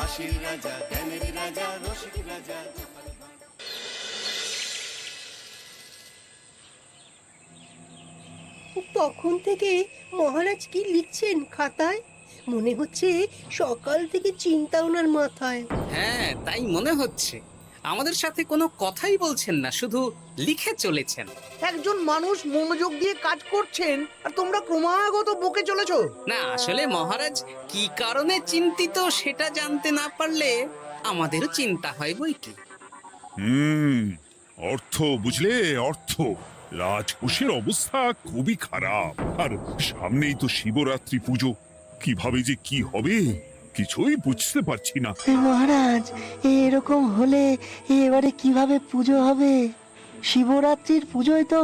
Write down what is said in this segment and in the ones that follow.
হাসির রাজা, জ্ঞানের রাজা, রসিক রাজা। তখন থেকে মহারাজ কি লিখছেন খাতায়? মনে হচ্ছে সকাল থেকে চিন্তা ওনার মাথায়। হ্যাঁ, তাই মনে হচ্ছে। আমাদের সাথে কোনো কথাই বলছেন না, শুধু লিখে চলেছেন। একজন মানুষ মনোযোগ দিয়ে কাজ করছেন আর তোমরা ক্রমাগত বকে চলেছো। না, আসলে মহারাজ কি কারণে চিন্তিত সেটা জানতে না পারলে আমাদেরও চিন্তা হয় বই কি। হুম, অর্থ বুঝলে, অর্থ। রাজকোষের অবস্থা খুবই খারাপ, আর সামনেই তো শিবরাত্রি পুজো। কিভাবে যে কি হবে কিছুই বুঝতে পারছি না। মহারাজ, এরকম হলে এবারে কিভাবে পুজো হবে? শিবরাত্রির পুজোয় তো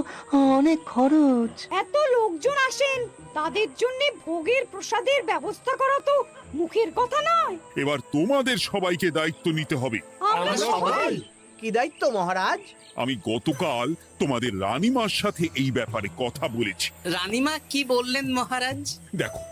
অনেক খরচ। এত লোকজন আসেন, তাদের জন্য ভোগের প্রসাদের ব্যবস্থা করা তো মুখের কথা নয়। এবার তোমাদের সবাইকে দায়িত্ব নিতে হবে। আমরা সবাই। কি দায়িত্ব মহারাজ? আমি গতকাল তোমাদের রানীমার সাথে এই ব্যাপারে কথা বলেছি। রানীমা কি বললেন মহারাজ? দেখো,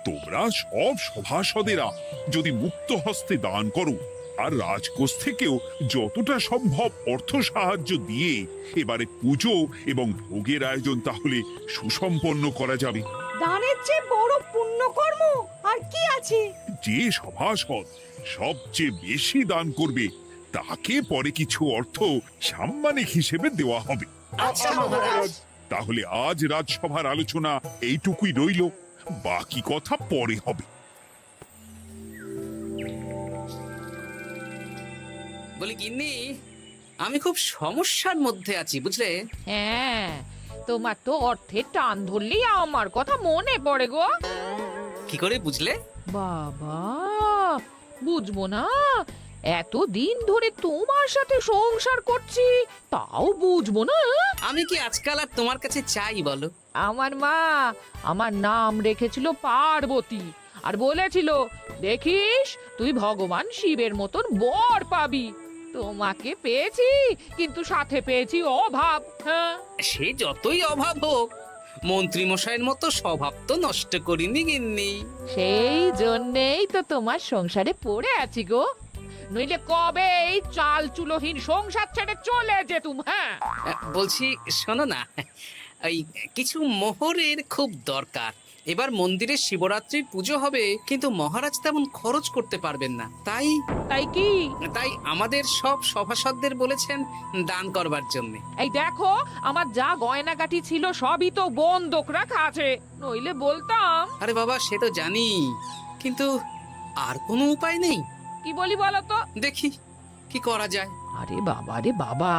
তোমরা সব সভাসদেরা যদি মুক্ত হস্তে দান করো, আর রাজকোষ থেকেও যতটা সম্ভব অর্থ সাহায্য দিয়ে এবারে পুজো এবং ভোগের আয়োজন তাহলে সুসম্পন্ন করা যাবে। দানের চেয়ে বড় পুণ্যকর্ম আর কি আছে? যে সভাসদ সবচেয়ে বেশি দান করবে তাকে পরে কিছু অর্থ সাম্মানিক হিসেবে দেওয়া হবে। আচ্ছা মহারাজ। তাহলে আজ রাজসভার আলোচনা এইটুকুই রইল, বাকি কথা পরে হবে। বলি গিন্নি, আমি খুব সমস্যার মধ্যে আছি বুঝলে। হ্যাঁ, তোমার তো অর্থের টান ধরলেই আমার কথা মনে পড়ে গো। কি করে বুঝলে? বাবা, বুঝবো না? এতদিন ধরে তোমার সাথে সংসার করছি, তাও বুঝবো না? আমি কি আজকাল আর তোমার কাছে চাই বলো? আমার মা আমার নাম রেখেছিল পার্বতী, আর বলেছিল দেখিস তুই ভগবান শিবের মতন বর পাবি। তোমাকে পেয়েছি, কিন্তু সাথে পেয়েছি অভাব। হ্যাঁ, সে যতই অভাব হোক, মন্ত্রী মশাইয়ের মতো স্বভাব তো নষ্ট করিনি গিন্নি। সেই জন্যেই তো তোমার সংসারে পড়ে আছি গো, নইলে কবে এই চাল চুলোহীন সংসার ছেড়ে চলে যেতুম। হ্যাঁ, বলছি শোনো না, ওই কিছু মোহরের খুব দরকার। এবার মন্দিরে শিবরাত্রির পুজো হবে, কিন্তু মহারাজ তেমন খরচ করতে পারবেন না। তাই তাই কি? তাই আমাদের সব সভাসদদের বলেছেন দান করবার জন্য। এই দেখো, আমার যা গয়নাগাটি ছিল সবই তো বন্ধক রাখা আছে, নইলে বলতাম। আরে বাবা, সে তো জানি, কিন্তু আর কোনো উপায় নেই। কি বলি বলো তো? দেখি কি করা যায়। আরে বাবা রে বাবা,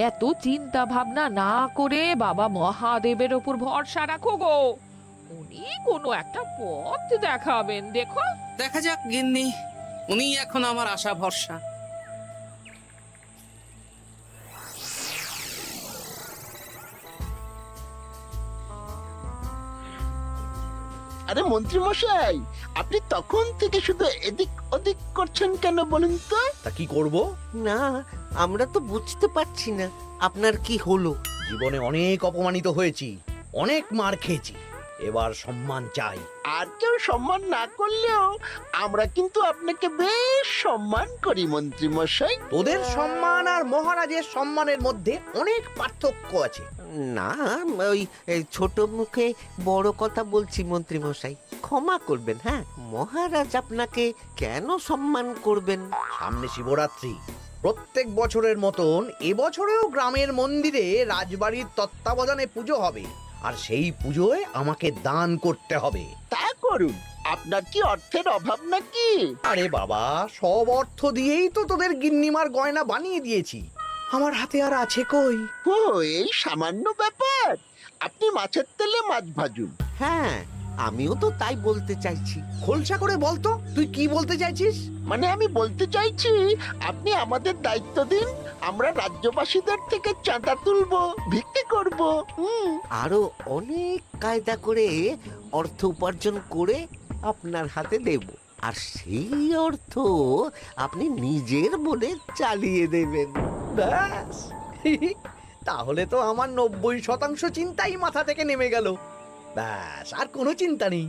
এত চিন্তা ভাবনা না করে বাবা মহাদেবের ওপর ভরসা রাখো গো, উনি কোনো একটা পথ দেখাবেন। দেখো, দেখা যাক গিন্নি, উনি এখন আমার আশা ভরসা। আরে মন্ত্রী মশাই, আপনি তখন থেকে শুধু এদিক ওদিক করছেন কেন বলুন তো? তা কি করব? না, আমরা তো বুঝতে পারছি না আপনার কি হলো। জীবনে অনেক অপমানিত হয়েছি, অনেক মার খেয়েছি, এবার সম্মান চাই। আর কেউ সম্মান না করলেও আমরা কিন্তু আপনাকে বেশ সম্মান করি মন্ত্রী মশাই। তোদের সম্মান আর মহারাজের সম্মানের মধ্যে অনেক পার্থক্য আছে। না, ওই ছোট মুখে বড় কথা বলছি মন্ত্রী মশাই, ক্ষমা করবেন। হ্যাঁ, মহারাজ আপনাকে কেন সম্মান করবেন? সামনে শিবরাত্রি, প্রত্যেক বছরের মতন এবছরেও গ্রামের মন্দিরে রাজবাড়ির তত্ত্বাবধানে পুজো হবে, আর সেই পুজোয় আমাকে দান করতে হবে। তা করুন, আপনার কি অর্থের অভাব নাকি? আরে বাবা, সব অর্থ দিয়েই তো তোদের গিন্নিমার গয়না বানিয়ে দিয়েছি, আমার হাতে আর আছে কই? ও, এই সামান্য ব্যাপার। আপনি মাছের তেলে মাছ ভাজুন। হ্যাঁ, আমিও তো তাই বলতে চাইছি। খোলসা করে বলতো তুই কি বলতে চাইছিস? মানে আমি বলতে চাইছি, আপনি আমাদের দায়িত্ব দিন, আমরা রাজ্যবাসীদের থেকে চাঁদা তুলবো, ভিক্ষে করব। আরো অনেক কায়দা করে অর্থ উপার্জন করে আপনার হাতে দেব, আর সেই অর্থ আপনি নিজের বলে চালিয়ে দেবেন। ব্যাস, তাহলে তো আমার 90% চিন্তাই মাথা থেকে নেমে গেল। ব্যাস, আর কোনো চিন্তা নেই।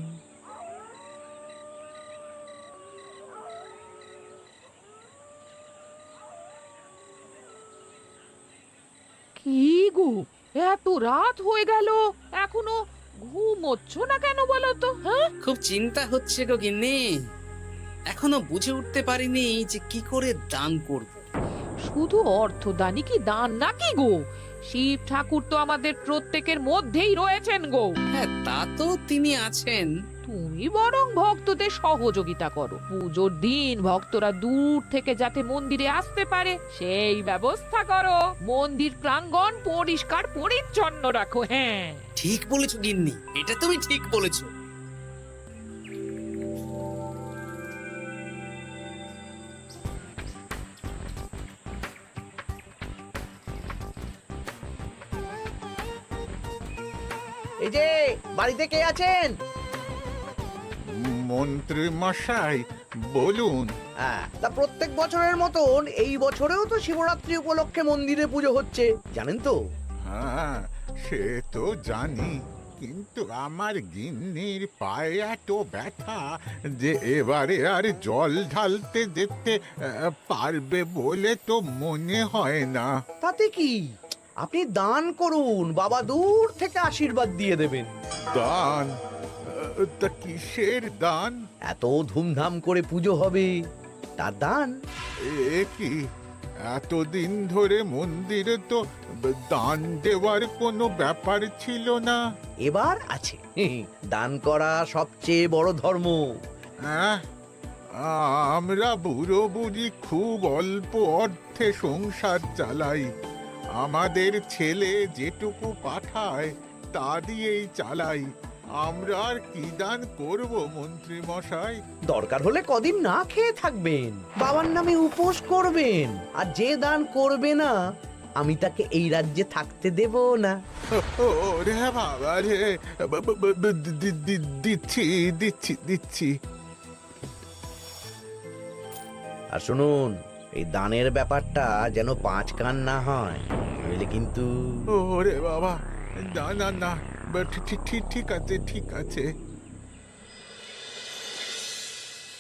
এত রাত হয়ে গেল, এখনো ঘুমোচ্ছ না কেন বলো তো? হ্যাঁ, খুব চিন্তা হচ্ছে গো গিন্নি, এখনো বুঝে উঠতে পারিনি যে কি করে দান করব। শুধু অর্থদানই কি দান নাকি গো? শিব ঠাকুর তো আমাদের প্রত্যেকের মধ্যেই রয়েছেন গো। হ্যাঁ, তা তো তিনি আছেন। তুমি বরং ভক্তদের সহযোগিতা করো। পুজোর দিন ভক্তরা দূর থেকে যাতে মন্দিরে আসতে পারে সেই ব্যবস্থা করো। মন্দির প্রাঙ্গণ পরিষ্কার পরিচ্ছন্ন রাখো। হ্যাঁ, ঠিক বলেছো গিন্নি, এটা তুমি ঠিক বলেছো। এই যে বাড়িতে কে আছেন? মন্ত্রী মশাই বলুন। হ্যাঁ, তা প্রত্যেক বছরের মতন এই বছরেও তো শিবরাত্রি উপলক্ষে মন্দিরে পুজো হচ্ছে, জানেন তো? হ্যাঁ, সে তো জানি, কিন্তু আমার গিন্নির পায়ে এত ব্যথা যে এবারে আর জল ঢালতে যেতে পারবে বলে তো মনে হয় না। তাতে কি, আপনি দান করুন, বাবা দূর থেকে আশীর্বাদ দিয়ে দেবেন। দান? তা কিসের দান? এত ধুমধাম করে পুজো হবে, তার দান। এ কি, এতদিন ধরে মন্দিরে তো দান দেওয়ার কোনো ব্যাপার ছিল না। এবার আছে। দান করা সবচেয়ে বড় ধর্ম। হ্যাঁ, আমরা বুড়ো বুড়ি খুব অল্প অর্থে সংসার চালাই। আমাদের ছেলে যেটুকু পাঠায় তা দিয়েই চালাই। আমরা আর কি দান করব মন্ত্রী মশাই? দরকার হলে কদিন না খেয়ে থাকবেন, বাবার নামে উপোস করবেন, আর যে দান করবে না আমি তাকে এই রাজ্যে থাকতে দেব না। ওরে বাবা রে, দিচ্ছি দিচ্ছি দিচ্ছি। আর শুনুন, এই দানের ব্যাপারটা যেন পাঁচ কান না হয়, নইলে কিন্তু। ওরে বাবা, না না না, ঠিক আছে ঠিক আছে।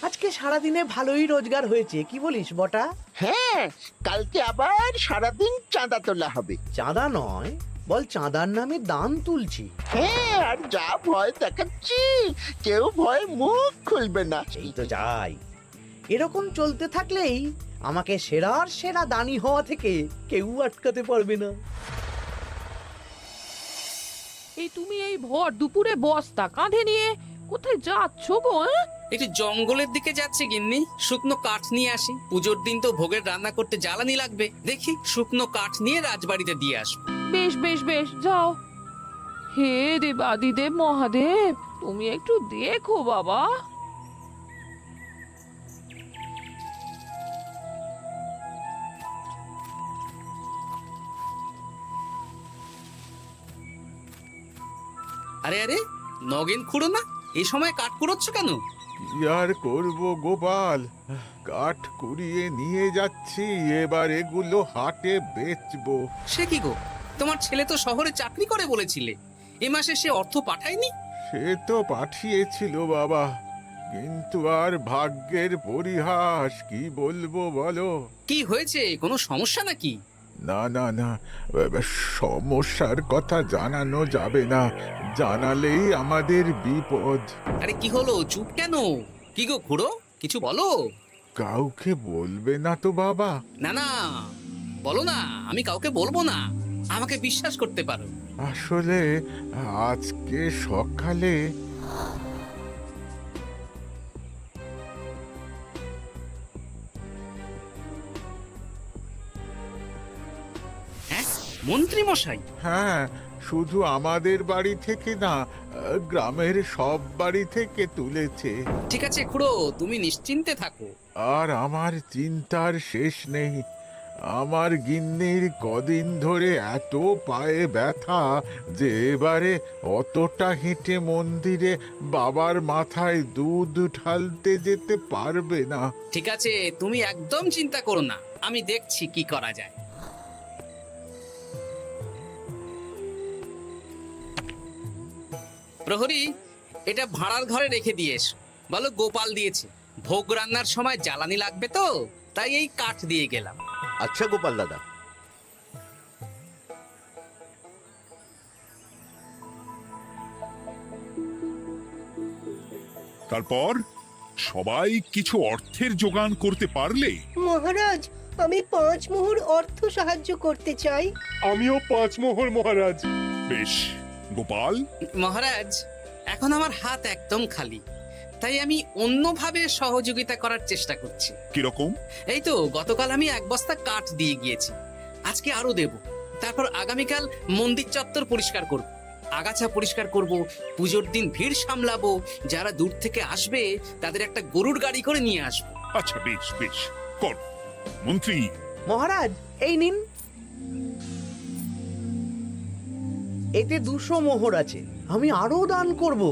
আজকে সারাদিনে ভালোই রোজগার হয়েছে, কি বলিস বটা? হ্যাঁ, কালকে আবার সারাদিন চাঁদা তোলা হবে। চাঁদা নয়, বল চাঁদার নামে দান তুলছি। হ্যাঁ, আর যা ভয় দেখাচ্ছি, কেউ ভয় মুখ খুলবে না। সেই তো যাই, এরকম চলতে থাকলেই আমাকে সেরার সেরা দানি হওয়া থেকে কেউ আটকাতে পারবে না। এই তুমি এই ভর দুপুরে বস্তা কাঁধে নিয়ে কোথায় যাচ্ছ গো? হ্যাঁ, একটু জঙ্গলের দিকে যাচ্ছে গিন্নি, শুকনো কাঠ নিয়ে আসি। পুজোর দিন তো ভোগের রান্না করতে জ্বালানি লাগবে, দেখি শুকনো কাঠ নিয়ে রাজবাড়িতে দিয়ে আসবো। বেশ বেশ বেশ, যাও। হে দেবাদিদেব মহাদেব, তুমি একটু দেখো বাবা। আরে আরে, নগেন খুঁড়ো না, এই সময় কাঠ কুড়োচ্ছ কেন? কি আর করবো গোপাল, কাঠ কুড়িয়ে নিয়ে যাচ্ছি, এবার এগুলো হাটে বেচবো। সে কি গো, তোমার ছেলে তো শহরে চাকরি করে বলেছিলে, এ মাসে সে অর্থ পাঠায়নি? সে তো পাঠিয়েছিল বাবা, কিন্তু আর ভাগ্যের পরিহাস, কি বলবো বলো। কি হয়েছে, কোনো সমস্যা নাকি? না না না, সমস্যার কথা জানানো যাবে না, জানালেই আমাদের বিপদ। আরে কি হলো, চুপ কেন? কি গো খুড়ো, কিছু বলো। কাউকে বলবে না তো বাবা? না না, বলো না, আমি কাউকে বলবো না, আমাকে বিশ্বাস করতে পারো। আসলে আজকে সকালে হ্যাঁ, মন্ত্রী মশাই? হ্যাঁ, শুধু আমাদের বাড়ি থেকে না, গ্রামের সব বাড়ি থেকে তুলেছে। ঠিক আছে খুড়ো, তুমি নিশ্চিন্তে থাকো। আর আমার চিন্তার শেষ নেই। আমার গিন্নির কদিন ধরে এত পায়ে ব্যথা যে এবারে অতটা হেঁটে মন্দিরে বাবার মাথায় দুধ ঢালতে যেতে পারবে না। ঠিক আছে, তুমি একদম চিন্তা করো না, আমি দেখছি কি করা যায়। প্রহরী, এটা ভাড়ার ঘরে রেখে দিয়ে এসো, বলো গোপাল দিয়েছে, ভোগ রান্নার সময় জ্বালানি লাগবে তো, তাই এই কাঠ দিয়ে গেলাম। আচ্ছা গোপাল দাদা। তারপর সবাই কিছু অর্থের যোগান করতে পারলে মহারাজ, আমি 5 মোহর অর্থ সাহায্য করতে চাই। আমিও 5 মোহর মহারাজ। বেশ। গোপাল, মহারাজ, এখন আমার হাত একদম খালি, তাই আমি অন্যভাবে সহযোগিতা করার চেষ্টা করছি। কিরকম? এই তো গতকাল আমি 1 বস্তা কাঠ দিয়ে গিয়েছি, আজকে আরো দেব। তারপর আগামীকাল মন্দির চত্বর পরিষ্কার করব, আগাছা পরিষ্কার করব, পুজোর দিন ভিড় সামলাবো, যারা দূর থেকে আসবে তাদের একটা গরুর গাড়ি করে নিয়ে আসবো। আচ্ছা, বেশ বেশ, কর। মন্ত্রী, মহারাজ এই নিন, এতে 200 মোহর আছে। আমি আরো দান করব,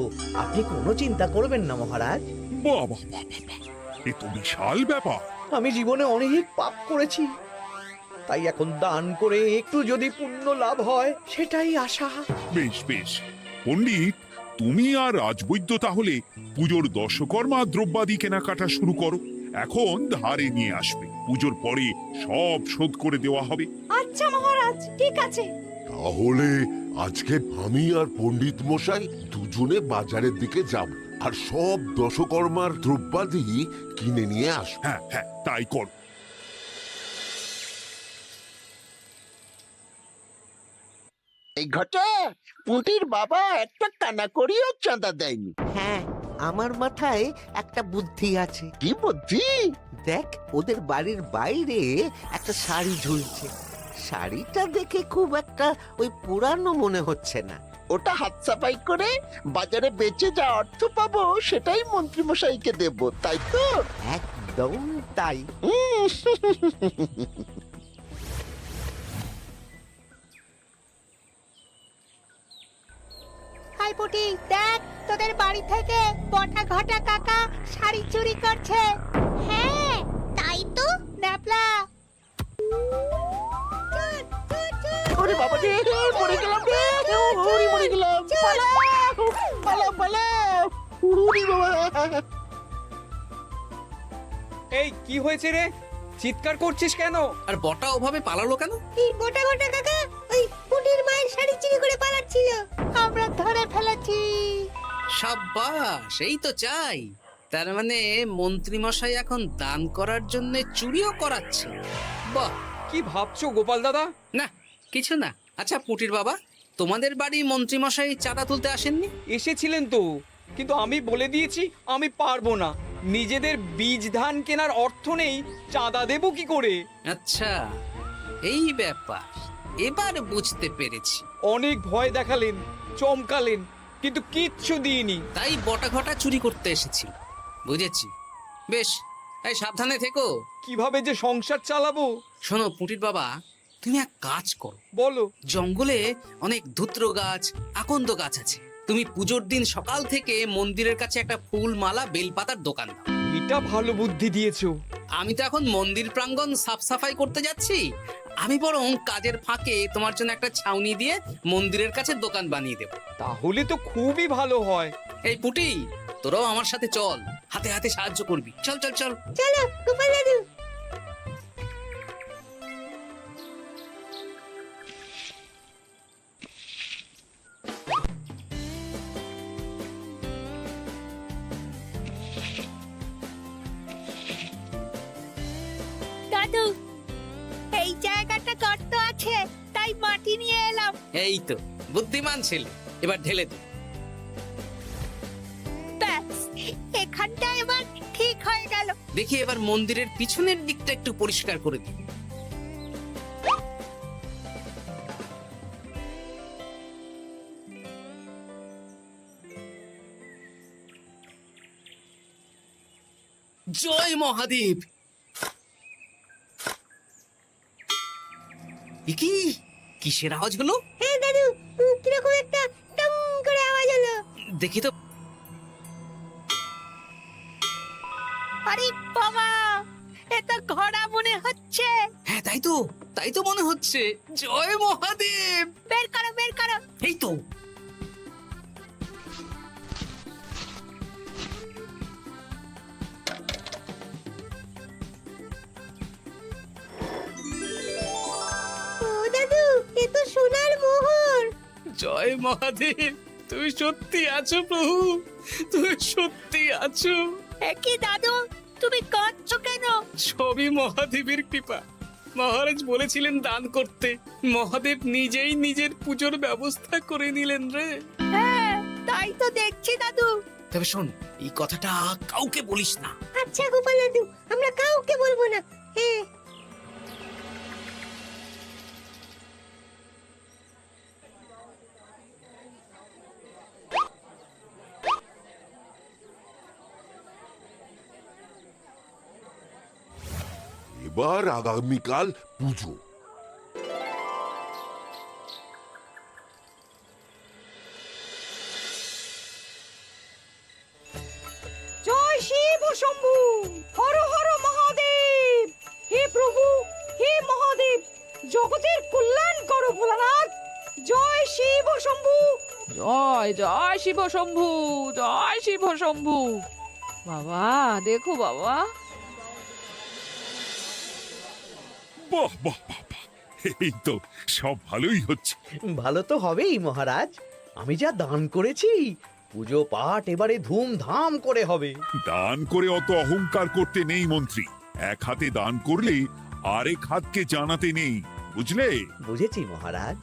আপনি কোনো চিন্তা করবেন না মহারাজ। বাহ বাহ বাহ বাহ বাহ, এ তো বিশাল ব্যাপার। আমি জীবনে অনেক পাপ করেছি, তাই এখন দান করে একটু যদি পুণ্য লাভ হয় সেটাই আশা। বেশ বেশ। পণ্ডিত, তুমি আর রাজবৈদ্য তাহলে পুজোর দশকর্মা দ্রব্যাদি কেনাকাটা শুরু করো। এখন ধারে নিয়ে আসবে, পুজোর পরে সব শোধ করে দেওয়া হবে। আচ্ছা মহারাজ, ঠিক আছে। তাহলে আজকে আমি আর পণ্ডিত মশাই দুজনে বাজারের দিকে যাব আর সব দশকর্মার দ্রব্যাদি কিনে নিয়ে আসব। হ্যাঁ হ্যাঁ, তাই কর। এই ঘটা পুঁটির বাবা একটা কানা করিও চাঁদা দেয়নি। হ্যাঁ, আমার মাথায় একটা বুদ্ধি আছে। কি বুদ্ধি? দেখ, ওদের বাড়ির বাইরে একটা শাড়ি ঝুলছে। শাড়িটা দেখে খুব একটা ওই পুরানো মনে হচ্ছে না। ওটা হাত সাফাই করে বাজারে বেচে যা অর্থ পাবো সেটাই মন্ত্রী মশাইকে দেব, তাই তো? একদম তাই। হাই পুটি, দেখ তোদের বাড়ি থেকে বটা ঘটা কাকা শাড়ি চুরি করছে। হ্যাঁ তাই তো, ন্যাপলা। ওরে বাবা রে, মরে গেলাম রে, ওরে মরে গেলাম। পালাও পালাও পালাও, ওরে বাবা। এই কি হয়েছে রে? চিৎকার করছিস কেন? আর বটা ওভাবে পালালো কেন? এই বটা ঘটা কাকা ওই পুটির মায়ের শাড়ি চুরি করে পালাচ্ছিল, আমরা ধরে ফেলেছি। সাব্বাস, এই তো চাই। তার মানে মন্ত্রী মশাই এখন দান করার জন্য চুরিও করাচ্ছে। বাহ! কি ভাবছো গোপাল দাদা? না, কিছু না। আচ্ছা পুটির বাবা, তোমাদের বাড়ি মন্ত্রী মশাই চাঁদা তুলতে আসেননি? এসেছিলেন তো, কিন্তু আমি বলে দিয়েছি আমি পারবো না। নিজেদের বীজ ধান কেনার অর্থ নেই, চাঁদা দেবো কি করে? আচ্ছা, এই ব্যাপার, এবার বুঝতে পেরেছি। অনেক ভয় দেখালেন, চমকালেন, কিন্তু কিচ্ছু দিইনি। তাই বটা ঘটা চুরি করতে এসেছি, বুঝেছি। বেশ, এই সাবধানে থেকো। কিভাবে যে সংসার চালাবো? শোনো পুটির বাবা, তুমি এক কাজ করো। বলো। জঙ্গলে অনেক ধুত্র গাছ, আকন্দ গাছ আছে। তুমি পুজোর দিন সকাল থেকে মন্দিরের কাছে একটা ফুল মালা বেলপাতার দোকান দাও। এটা ভালো বুদ্ধি দিয়েছো। আমি তো এখন মন্দির প্রাঙ্গণ সাফ সাফাই করতে যাচ্ছি, আমি বরং কাজের ফাঁকে তোমার জন্য একটা ছাউনি দিয়ে মন্দিরের কাছে দোকান বানিয়ে দেব। তাহলে তো খুবই ভালো হয়। এই পুটি, তোরাও আমার সাথে চল, হাতে হাতে সাহায্য করবি। চল চল চল। চলো গোপাল দাদু। দাদু, এই জায়গাটা গর্ত আছে, তাই মাটি নিয়ে এলাম। এই তো বুদ্ধিমান ছেলে, এবার ঢেলে দে। ব্যাস, এখানটা এবার ঠিক হয়ে গেল। দেখি এবার মন্দিরের পিছনের দিকটা একটু পরিষ্কার করে দিই। জয় মহাদেব। কি কিসের আওয়াজ হলো? হ্যাঁ দাদু, কিরকম একটা টং করে আওয়াজ হলো। দেখি তো। আরে বাবা, এটা ঘোড়া মনে হচ্ছে। হ্যাঁ তাই তো মনে হচ্ছে। জয় মহাদেব। বের করো বের করো। এই তো। ও দাদু, এ তো সোনার মোহর। জয় মহাদেব, তুমি সত্যি আছো প্রভু, তুমি সত্যি আছো? একই দাদু, তুমি কাঁদছো কেন? সবই মহাদেবের কৃপা। মহারাজ বলেছিলেন দান করতে, মহাদেব নিজেই নিজের পুজোর ব্যবস্থা করে নিলেন রে। হ্যাঁ, তাই তো দেখছি দাদু। তবে শোন, এই কথাটা কাউকে বলিস না। আচ্ছা গোপাল দাদু, আমরা কাউকে বলবো না। হ্যাঁ। এবার আগামীকাল পুজো। জয় শিব শম্ভু, হর হর মহাদেব। হে প্রভু, হে মহাদেব, জগতের কল্যাণ করো ভোলানাথ। জয় শিব শম্ভু। জয় জয় শিব শম্ভু, জয় শিব শম্ভু। বাবা দেখো বাবা, বাহ বাহ বাহ বাহ, এই তো সব ভালোই হচ্ছে। ভালো তো হবেই মহারাজ। আমি যা দান করেছি, পুজো পাঠ এবারে ধুমধাম করে হবে। দান করে অত অহংকার করতে নেই মন্ত্রী। এক হাতে দান করলে আরেক হাতকে জানাতে নেই, বুঝলে? বুঝেছি মহারাজ।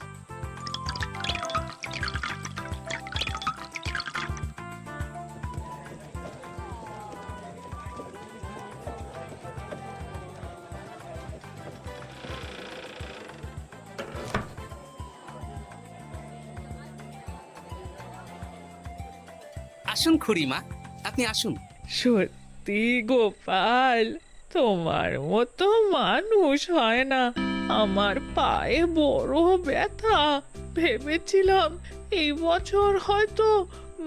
আসুন খুড়িমা, আপনি আসুন। সত্যি গোপাল, তোমার মতো মানুষ হয় না। আমার পায়ে বড় ব্যথা, ভেবেছিলাম এই বছর হয়তো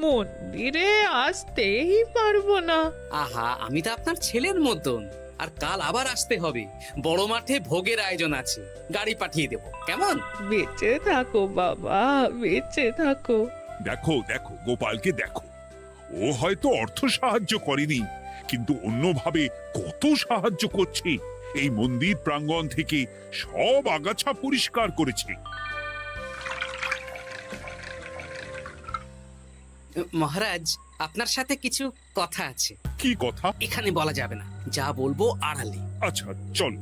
মন্দিরে আসতেই পারবো না। আহা, আমি তো আপনার ছেলের মতন। আর কাল আবার আসতে হবে, বড় মাঠে ভোগের আয়োজন আছে, গাড়ি পাঠিয়ে দেব, কেমন? বেঁচে থাকো বাবা, বেঁচে থাকো। দেখো দেখো গোপালকে দেখো, ও হয়তো অর্থ সাহায্য করেনি, কিন্তু অন্যভাবে কত সাহায্য করছে। এই মন্দির প্রাঙ্গণ থেকে সব আগাছা পরিষ্কার করেছে। মহারাজ, আপনার সাথে কিছু কথা আছে। কি কথা? এখানে বলা যাবে না, যা বলবো আড়ালে। আচ্ছা চল।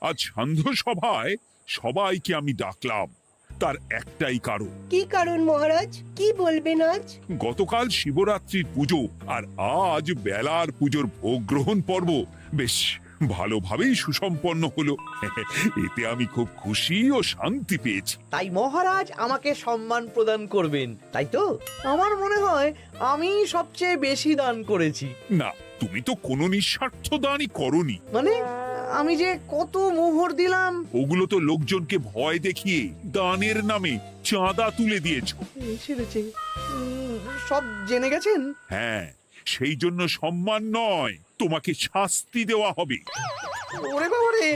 আজ সান্ধ্য সভায় সবাইকে আমি ডাকলাম, তার একটাই কারণ। কি কারণ মহারাজ? কি বলবেন আজ? গতকাল শিবরাত্রির পুজো আর আজ বেলার পুজোর ভোগ গ্রহণ পর্ব বেশ ভালোভাবেই সুসম্পন্ন হলো। এতে আমি খুব খুশি ও শান্তি পেয়েছি। তাই মহারাজ আমাকে সম্মান প্রদান করবেন, তাই তো? আমার মনে হয় আমি সবচেয়ে বেশি দান করেছি। না, তুমি তো কোনো নিঃস্বার্থ দানই করনি। মানে আমি যে কত মোহর দিলাম। ওগুলো তো লোকজনকে ভয় দেখিয়ে দানের নামে চাঁদা তুলে দিয়েছো। ছেড়েছে, সব জেনে গেছেন। হ্যাঁ, সেই জন্য সম্মান নয়, তোমাকে শাস্তি দেওয়া হবে। ওরে বাবা রে,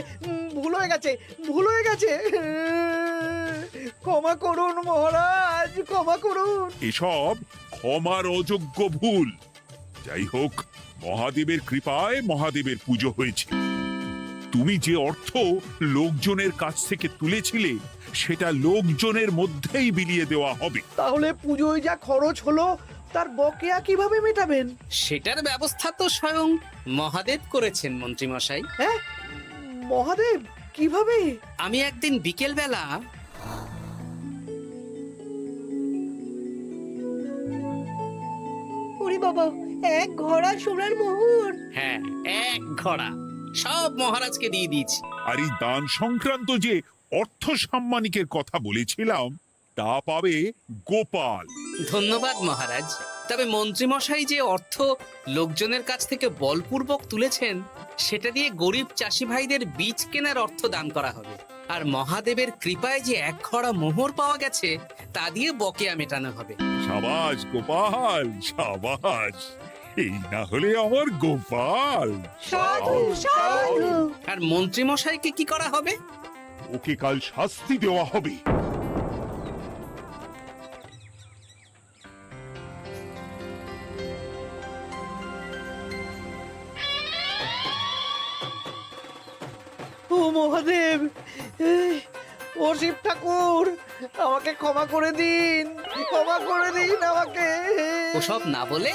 ভুল হয়ে গেছে, ভুল হয়ে গেছে। ক্ষমা করুন মহারাজ, ক্ষমা করুন। এসব ক্ষমার অযোগ্য ভুল। যাই হোক, মহাদেবের কৃপায় মহাদেবের পুজো হয়েছে। তুমি যে অর্থ লোকজনের কাছ থেকে তুলেছিলে সেটা লোকজনের মধ্যেই বিলিয়ে দেওয়া হবে। তাহলে পুজোয় যা খরচ হলো তার বকেয়া কিভাবে মেটাবেন? সেটার ব্যবস্থা তো স্বয়ং মহাদেব করেছেন মন্ত্রী মশাই। হ্যাঁ, মহাদেব কিভাবে? আমি একদিন বিকেল বেলা ওরে বাবা, এক ঘোড়া সোনার মোহর। হ্যাঁ, এক ঘোড়া সব মহারাজকে দিয়ে দিয়েছি। আর এই দান সংক্রান্ত যে অর্থ সাম্মানিকের কথা বলেছিলাম তা পাবে গোপাল। ধন্যবাদ মহারাজ। তবে মন্ত্রী মশাই যে অর্থ লোকজনের কাছ থেকে বলপূর্বক তুলেছেন সেটা দিয়ে গরিব চাষি ভাইদের বীজ কেনার অর্থ দান করা হবে। আর মহাদেবের কৃপায় যে এক খড়া মোহর পাওয়া গেছে তা দিয়ে বকেয়া মেটানো হবে। সাবাস গোপাল, সাবাস। এই না হলে আমার গোপাল। সাধু সাধু। আর মন্ত্রী মশাইকে কি করা হবে? ওকে কাল শাস্তি দেওয়া হবে। মহাদেব, ও শিব ঠাকুর, আমাকে ক্ষমা করে দিন, ক্ষমা করে দিন আমাকে। ওসব না বলে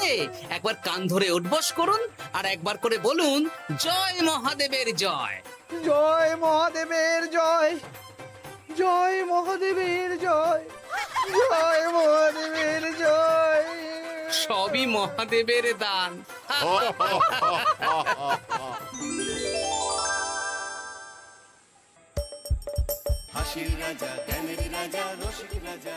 একবার কান ধরে উঠবস করুন আর একবার করে বলুন জয় মহাদেবের জয়। জয় মহাদেবের জয়, জয় মহাদেবের জয়, জয় মহাদেবের জয়। সবই মহাদেবের দান। হাসির রাজা জ্ঞানের রাজা রসিক রাজা